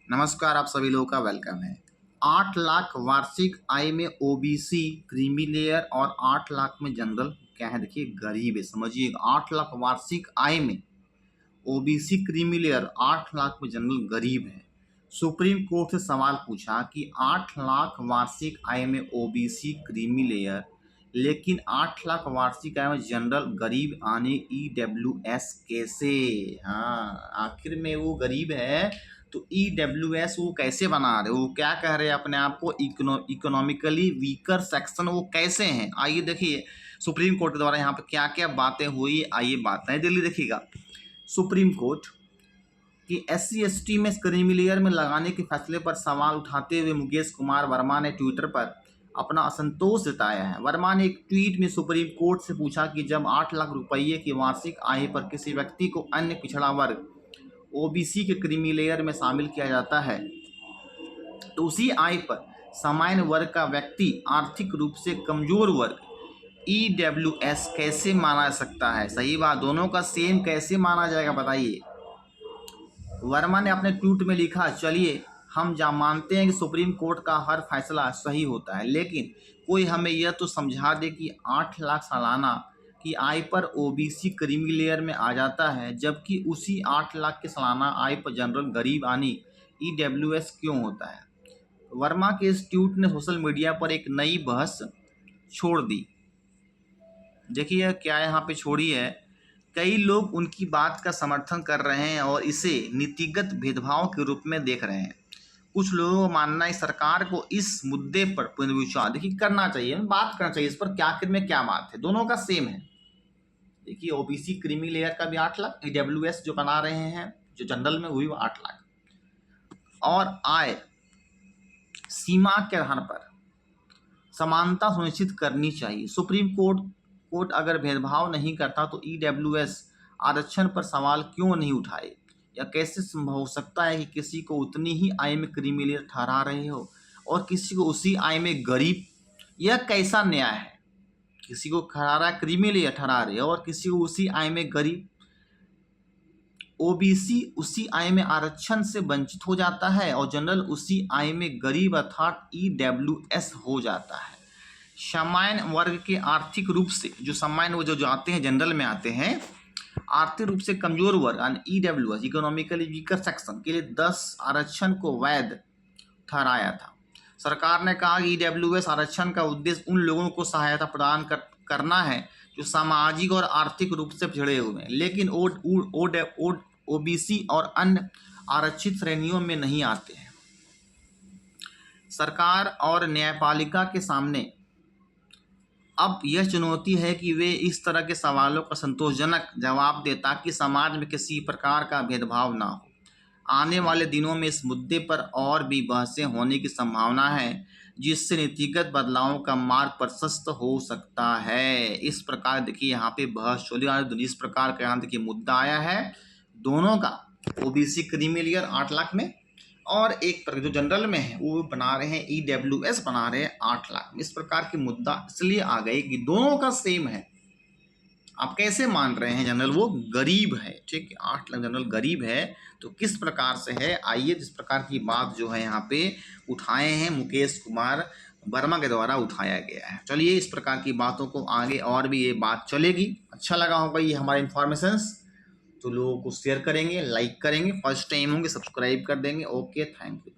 नमस्कार, आप सभी लोगों का वेलकम है। 8 लाख वार्षिक आय में ओबीसी क्रीमी लेयर और 8 लाख में जनरल क्या है, देखिए गरीब है। समझिए 8 लाख वार्षिक आय में ओबीसी क्रीमी लेयर, 8 लाख में जनरल गरीब है। सुप्रीम कोर्ट से सवाल पूछा कि 8 लाख वार्षिक आय में ओबीसी क्रीमी लेयर लेकिन 8 लाख वार्षिक आय में जनरल गरीब आने ईडब्ल्यूएस कैसे। हाँ, आखिर में वो गरीब है तो ईडब्ल्यूएस वो कैसे बना रहे, वो क्या कह रहे हैं अपने आप को, इकोनॉमिकली वीकर सेक्शन वो कैसे हैं। आइए देखिए सुप्रीम कोर्ट के द्वारा यहाँ पे क्या क्या बातें हुई, आइए बातें दिल्ली देखिएगा। सुप्रीम कोर्ट कि SC/ST में क्रीमी लेयर में लगाने के फैसले पर सवाल उठाते हुए मुकेश कुमार वर्मा ने ट्विटर पर अपना असंतोष जताया है। वर्मा ने एक ट्वीट में सुप्रीम कोर्ट से पूछा कि जब 8 लाख रुपये की वार्षिक आय पर किसी व्यक्ति को अन्य पिछड़ा वर्ग ओबीसी के क्रीमी लेयर में शामिल किया जाता है तो उसी आय पर सामान्य वर्ग का व्यक्ति आर्थिक रूप से कमजोर वर्ग ईडब्ल्यूएस कैसे माना जा सकता है। सही बात, दोनों का सेम कैसे माना जाएगा बताइए। वर्मा ने अपने ट्वीट में लिखा, चलिए हम मानते हैं कि सुप्रीम कोर्ट का हर फैसला सही होता है, लेकिन कोई हमें यह तो समझा दे कि 8 लाख सालाना की आय पर ओबीसी क्रीमी लेयर में आ जाता है, जबकि उसी 8 लाख की सालाना आय पर जनरल गरीब आनी ईडब्ल्यूएस क्यों होता है। वर्मा के इस ट्वीट ने सोशल मीडिया पर एक नई बहस छोड़ दी। देखिए क्या यहाँ पे छोड़ी है, कई लोग उनकी बात का समर्थन कर रहे हैं और इसे नीतिगत भेदभाव के रूप में देख रहे हैं। कुछ लोगों का मानना है सरकार को इस मुद्दे पर पुनर्विचार देखिए करना चाहिए, बात करना चाहिए इस पर, क्या आखिर में क्या बात है, दोनों का सेम है। देखिए ओबीसी क्रीमी लेयर का भी 8 लाख, ईडब्ल्यूएस जो बना रहे हैं जो जनरल में हुई वो 8 लाख, और आय सीमा के आधार पर समानता सुनिश्चित करनी चाहिए। सुप्रीम कोर्ट अगर भेदभाव नहीं करता तो ईडब्ल्यूएस आरक्षण पर सवाल क्यों नहीं उठाए, या कैसे संभव हो सकता है कि किसी को उतनी ही आय में क्रीमी लेयर ठहरा रहे हो और किसी को उसी आय में गरीब। यह कैसा न्याय है, किसी को ठहरा क्रीमी लेयर ठहरा रहे हो और किसी को उसी आय में गरीब। ओबीसी उसी आय में आरक्षण से वंचित हो जाता है और जनरल उसी आय में गरीब अर्थात ईडब्ल्यूएस हो जाता है। सामान्य वर्ग के आर्थिक रूप से जो सामान्य जो आते हैं जनरल में आते हैं, आर्थिक रूप से कमजोर वर्ग ईडब्ल्यूएस इकोनॉमिकली वीकर सेक्शन के लिए 10 आरक्षण को वैध ठहराया था। सरकार ने कहा कि ईडब्ल्यूएस आरक्षण का उद्देश्य उन लोगों को सहायता प्रदान करना है जो सामाजिक और आर्थिक रूप से पिछड़े हुए हैं, लेकिन ओबीसी और अन्य आरक्षित श्रेणियों में नहीं आते हैं। सरकार और न्यायपालिका के सामने अब यह चुनौती है कि वे इस तरह के सवालों का संतोषजनक जवाब दें ताकि समाज में किसी प्रकार का भेदभाव ना हो। आने वाले दिनों में इस मुद्दे पर और भी बहसें होने की संभावना है, जिससे नीतिगत बदलावों का मार्ग प्रशस्त हो सकता है। इस प्रकार देखिए यहाँ पे बहस चली, इस प्रकार का यहाँ देखिए मुद्दा आया है दोनों का, ओबीसी क्रीमी लेयर 8 लाख में और एक पर जो जनरल में है वो बना रहे हैं ईडब्ल्यूएस बना रहे हैं 8 लाख में। इस प्रकार की मुद्दा इसलिए आ गई कि दोनों का सेम है, आप कैसे मान रहे हैं जनरल वो गरीब है, ठीक है, 8 लाख जनरल गरीब है तो किस प्रकार से है। आइए जिस प्रकार की बात जो है यहाँ पे उठाए हैं मुकेश कुमार वर्मा के द्वारा उठाया गया है। चलिए इस प्रकार की बातों को आगे और भी ये बात चलेगी। अच्छा लगा होगा ये हमारे इन्फॉर्मेशंस तो लोगों को शेयर करेंगे, लाइक करेंगे, फर्स्ट टाइम होंगे सब्सक्राइब कर देंगे। Okay, thank you.